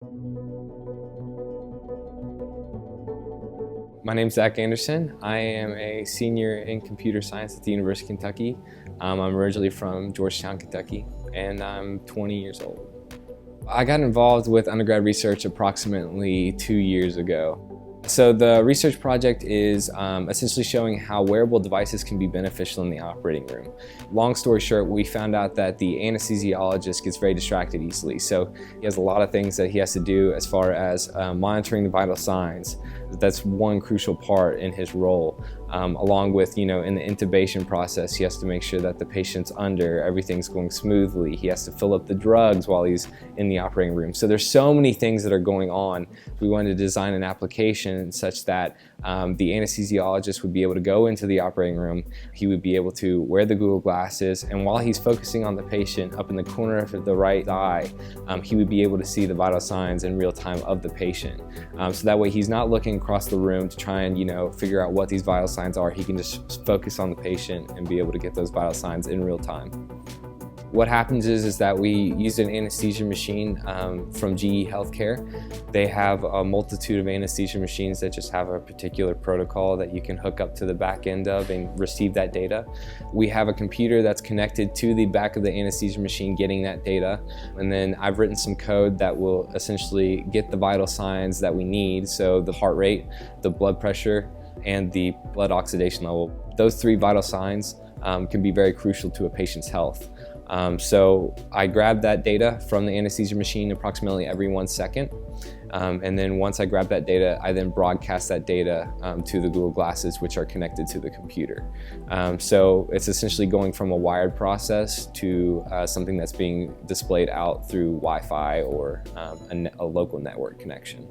My name's Zach Anderson. I am a senior in computer science at the University of Kentucky. I'm originally from Georgetown, Kentucky, and I'm 20 years old. I got involved with undergrad research approximately 2 years ago. So the research project is essentially showing how wearable devices can be beneficial in the operating room. Long story short, we found out that the anesthesiologist gets very distracted easily. So he has a lot of things that he has to do as far as monitoring the vital signs. That's one crucial part in his role. Along with, in the intubation process, he has to make sure that the patient's under, everything's going smoothly. He has to fill up the drugs while he's in the operating room. So there's so many things that are going on. We wanted to design an application such that the anesthesiologist would be able to go into the operating room. He would be able to wear the Google glasses, and while he's focusing on the patient up in the corner of the right eye, he would be able to see the vital signs in real time of the patient. So that way he's not looking across the room to try and figure out what these vital signs are. He can just focus on the patient and be able to get those vital signs in real time. What happens is that we use an anesthesia machine from GE Healthcare. They have a multitude of anesthesia machines that just have a particular protocol that you can hook up to the back end of and receive that data. We have a computer that's connected to the back of the anesthesia machine getting that data. And then I've written some code that will essentially get the vital signs that we need. So the heart rate, the blood pressure, and the blood oxidation level. Those three vital signs can be very crucial to a patient's health. So I grab that data from the anesthesia machine approximately every 1 second. And then once I grab that data, I then broadcast that data to the Google glasses, which are connected to the computer. So it's essentially going from a wired process to something that's being displayed out through Wi-Fi or a local network connection.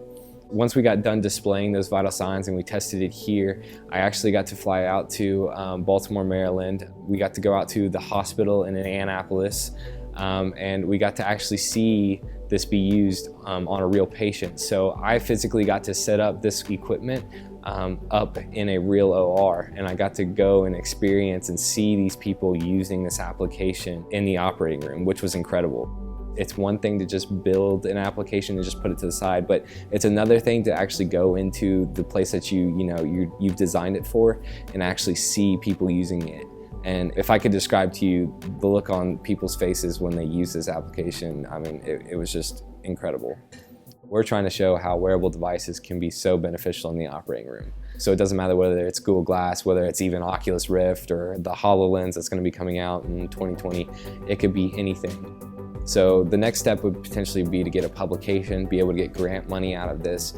Once we got done displaying those vital signs and we tested it here, I actually got to fly out to Baltimore, Maryland. We got to go out to the hospital in Annapolis, and we got to actually see this be used on a real patient. So I physically got to set up this equipment up in a real OR, and I got to go and experience and see these people using this application in the operating room, which was incredible. It's one thing to just build an application and just put it to the side, but it's another thing to actually go into the place that you've designed it for and actually see people using it. And if I could describe to you the look on people's faces when they use this application, I mean, it was just incredible. We're trying to show how wearable devices can be so beneficial in the operating room. So it doesn't matter whether it's Google Glass, whether it's even Oculus Rift or the HoloLens that's going to be coming out in 2020, it could be anything. So the next step would potentially be to get a publication, be able to get grant money out of this,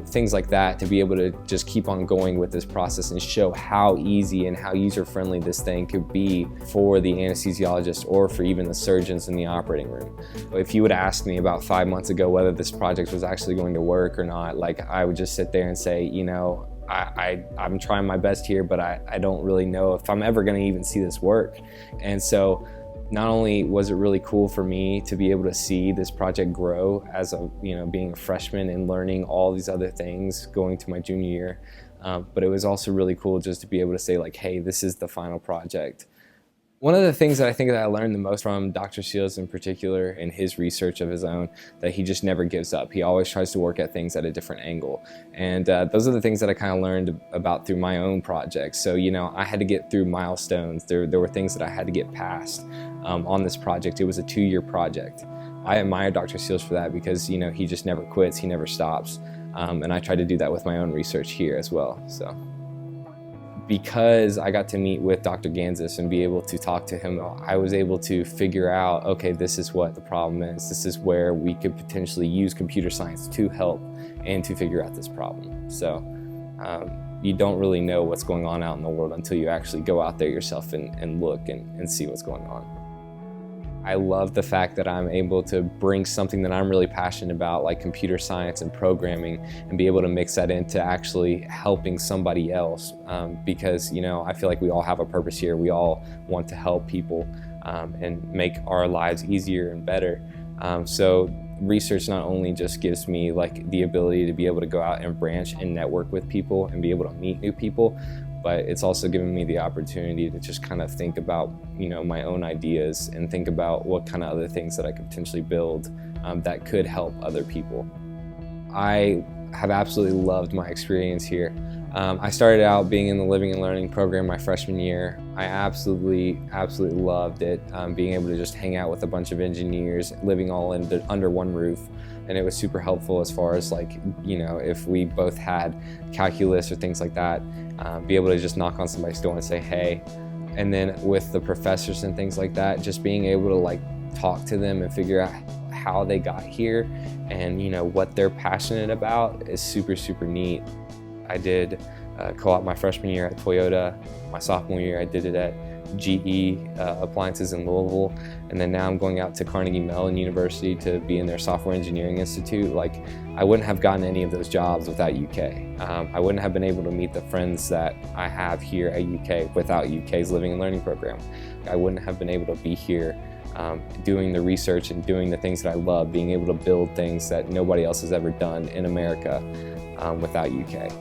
things like that, to be able to just keep on going with this process and show how easy and how user-friendly this thing could be for the anesthesiologist or for even the surgeons in the operating room. If you would ask me about 5 months ago whether this project was actually going to work or not, I would just sit there and say, I'm trying my best here, but I don't really know if I'm ever going to even see this work. And so not only was it really cool for me to be able to see this project grow as being a freshman and learning all these other things going to my junior year, but it was also really cool just to be able to say hey, this is the final project. One of the things that I think that I learned the most from Dr. Seals in particular in his research of his own, that he just never gives up. He always tries to work at things at a different angle. And those are the things that I kind of learned about through my own projects. So, I had to get through milestones. There were things that I had to get past on this project. It was a 2-year project. I admire Dr. Seals for that because, he just never quits, he never stops. And I try to do that with my own research here as well. So, because I got to meet with Dr. Gansas and be able to talk to him, I was able to figure out, okay, this is what the problem is. This is where we could potentially use computer science to help and to figure out this problem. So you don't really know what's going on out in the world until you actually go out there yourself and look and see what's going on. I love the fact that I'm able to bring something that I'm really passionate about, like computer science and programming, and be able to mix that into actually helping somebody else. Because, I feel like we all have a purpose here. We all want to help people and make our lives easier and better. So research not only just gives me the ability to be able to go out and branch and network with people and be able to meet new people, but it's also given me the opportunity to just kind of think about, my own ideas and think about what kind of other things that I could potentially build that could help other people. I have absolutely loved my experience here. I started out being in the Living and Learning program my freshman year. I absolutely loved it, being able to just hang out with a bunch of engineers, living all under one roof. And it was super helpful as far as if we both had calculus or things like that, be able to just knock on somebody's door and say, hey. And then with the professors and things like that, just being able to talk to them and figure out how they got here and what they're passionate about is super neat. I did co-op my freshman year at Toyota. My sophomore year I did it at GE Appliances in Louisville, and then now I'm going out to Carnegie Mellon University to be in their Software Engineering Institute. I wouldn't have gotten any of those jobs without UK. I wouldn't have been able to meet the friends that I have here at UK without UK's Living and Learning program. I wouldn't have been able to be here doing the research and doing the things that I love, being able to build things that nobody else has ever done in America without UK.